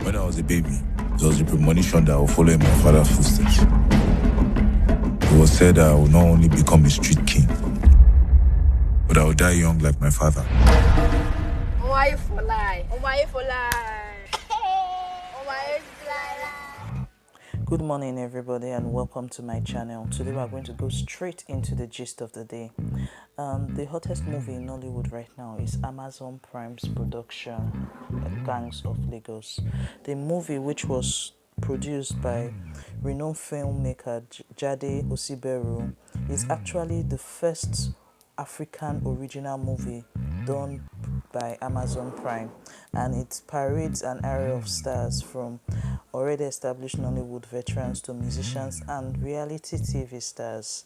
When I was a baby, it was the premonition that I would follow in my father's footsteps. It was said that I would not only become a street king, but I would die young like my father. Why for lie? Good morning, everybody, and welcome to my channel. Today we are going to go straight into the gist of the day. The hottest movie in Nollywood right now is Amazon Prime's production, Gangs of Lagos. The movie, which was produced by renowned filmmaker Jade Osiberu, is actually the first African original movie done by Amazon Prime, and it parades an array of stars from already established Nollywood veterans to musicians and reality TV stars.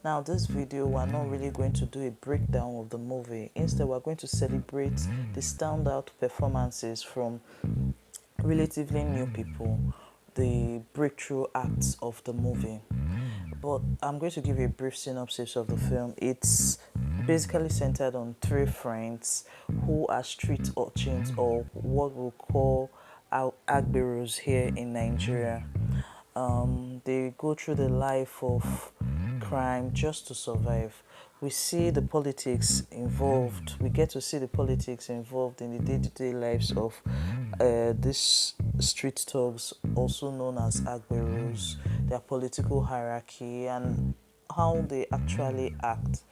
Now, this video, we're not really going to do a breakdown of the movie. Instead, we're going to celebrate the standout performances from relatively new people, the breakthrough acts of the movie. But I'm going to give you a brief synopsis of the film. It's basically centered on three friends who are street urchins, or what we'll call agberos here in Nigeria. They go through the life of crime just to survive. We see the politics involved. We get to see the politics involved in the day-to-day lives of these street thugs, also known as agberos, their political hierarchy, and how they actually act.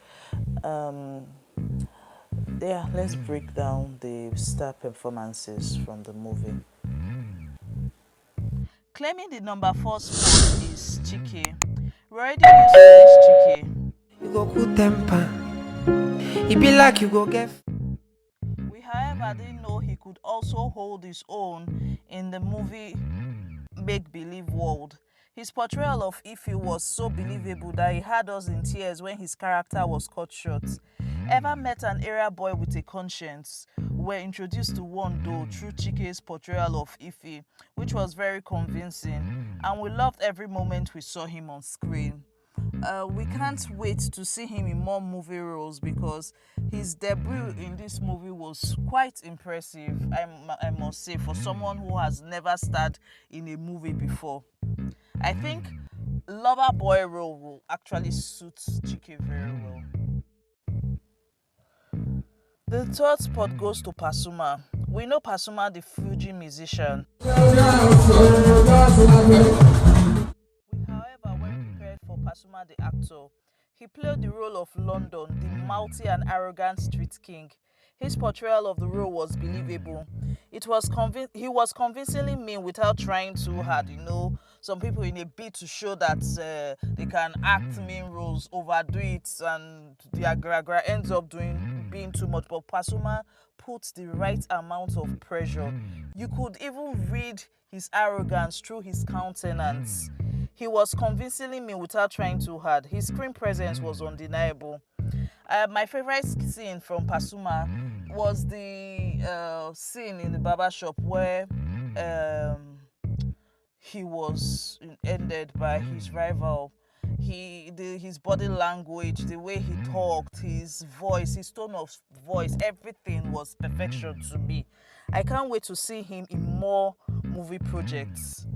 Let's break down the star performances from the movie. Claiming the number 4 spot is Chike. We already used to this Chike. You go put temper. It be like you go get. We, however, didn't know he could also hold his own in the movie make-believe world. His portrayal of Ife was so believable that he had us in tears when his character was cut short. Ever met an area boy with a conscience? We're introduced to one though through Chike's portrayal of Ife, which was very convincing, and we loved every moment we saw him on screen. We can't wait to see him in more movie roles because his debut in this movie was quite impressive, I must say, for someone who has never starred in a movie before. I think lover boy role will actually suit Chike very well. The third spot goes to Pasuma. We know Pasuma, the Fuji musician. We, however, weren't prepared for Pasuma, the actor. He played the role of London, the mouthy and arrogant street king. His portrayal of the role was believable. He was convincingly mean without trying too hard. You know, some people in a bid to show that they can act mean roles, overdo it, and the agra ends up being too much. But Pasuma puts the right amount of pressure. You could even read his arrogance through his countenance. He was convincingly mean without trying too hard. His screen presence was undeniable. My favorite scene from Pasuma was the scene in the barber shop where he was ended by his rival. His body language, the way he talked, his voice, his tone of voice, everything was perfection to me. I can't wait to see him in more movie projects.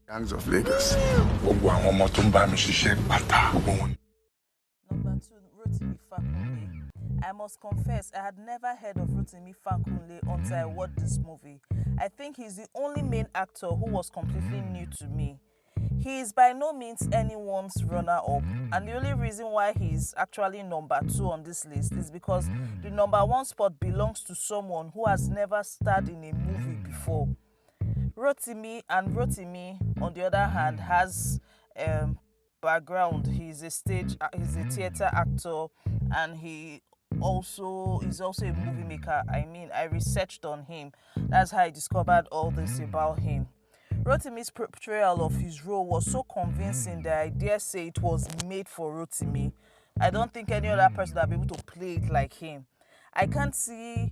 Gangs of Lagos. Number 2, Rotimi Fakunle. I must confess, I had never heard of Rotimi Fakunle until I watched this movie. I think he's the only main actor who was completely new to me. He is by no means anyone's runner-up, and the only reason why he's actually number 2 on this list is because the number 1 spot belongs to someone who has never starred in a movie before. Rotimi, on the other hand, has background. He's a theater actor, and he is also a movie maker. I researched on him. That's how I discovered all this about him. Rotimi's portrayal of his role was so convincing that I dare say it was made for Rotimi. I don't think any other person would be able to play it like him. I can't see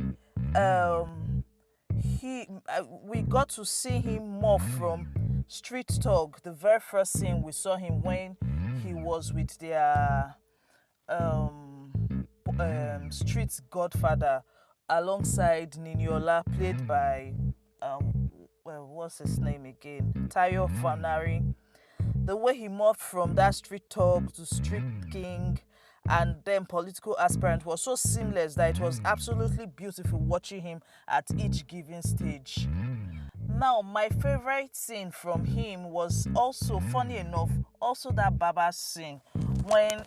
we got to see him more from Street Talk, the very first scene we saw him when he was with their street godfather alongside Niniola, played by what's his name again? Tayo Fanari. The way he morphed from that street talk to street king and then political aspirant was so seamless that it was absolutely beautiful watching him at each given stage. Now, my favorite scene from him was also, funny enough, also that Baba scene when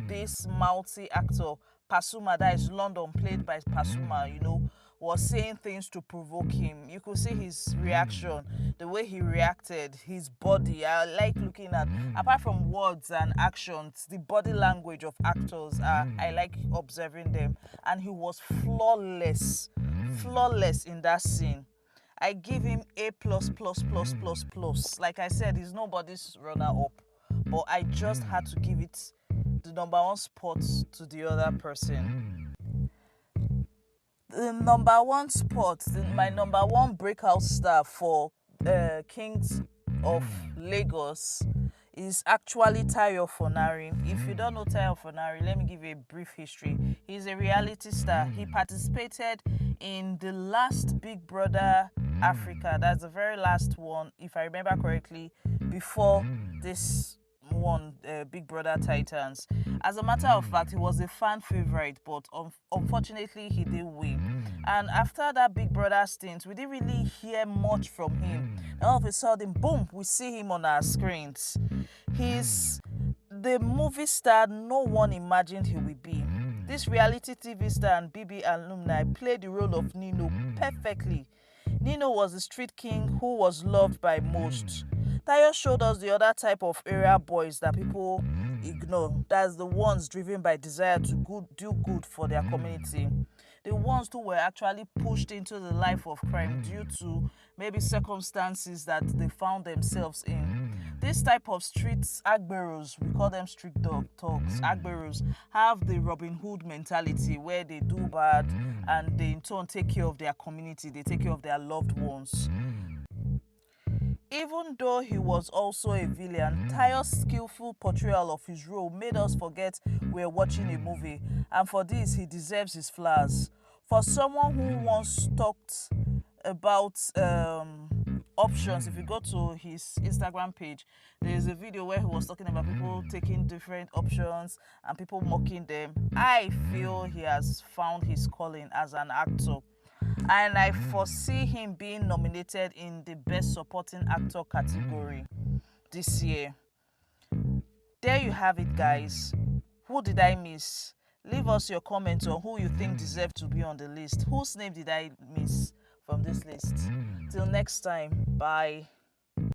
this multi actor Pasuma, that is London, played by Pasuma, was saying things to provoke him. You could see his reaction, the way he reacted, his body. I like looking at, apart from words and actions, the body language of actors. I like observing them, and he was flawless in that scene. I give him A plus plus plus plus plus. Like I said, he's nobody's runner up, but I just had to give it the number one spot to the other person. The number one spot, my number one breakout star for Kings of Lagos is actually Tayo Fonari. If you don't know Tayo Fonari, let me give you a brief history. He's a reality star. He participated in the last Big Brother Africa. That's the very last one, if I remember correctly, before this one, Big Brother Titans. As a matter of fact, he was a fan favorite, but unfortunately he didn't win. And after that Big Brother stint, we didn't really hear much from him. And all of a sudden, boom, we see him on our screens. He's the movie star no one imagined he would be. This reality TV star and BB alumni played the role of Nino perfectly. Nino was the street king who was loved by most. Tayo showed us the other type of area boys that people ignore. That's the ones driven by desire to do good for their community. The ones who were actually pushed into the life of crime due to maybe circumstances that they found themselves in. This type of street agberos, we call them street dogs, agberos, have the Robin Hood mentality where they do bad and they in turn take care of their community, they take care of their loved ones. Even though he was also a villain, Tayo's skillful portrayal of his role made us forget we're watching a movie, and for this he deserves his flowers. For someone who once talked about options, if you go to his Instagram page, there's a video where he was talking about people taking different options and people mocking them. I feel he has found his calling as an actor, and I foresee him being nominated in the Best Supporting Actor category this year. There you have it, guys. Who did I miss? Leave us your comments on who you think deserved to be on the list. Whose name did I miss from this list? Till next time, bye.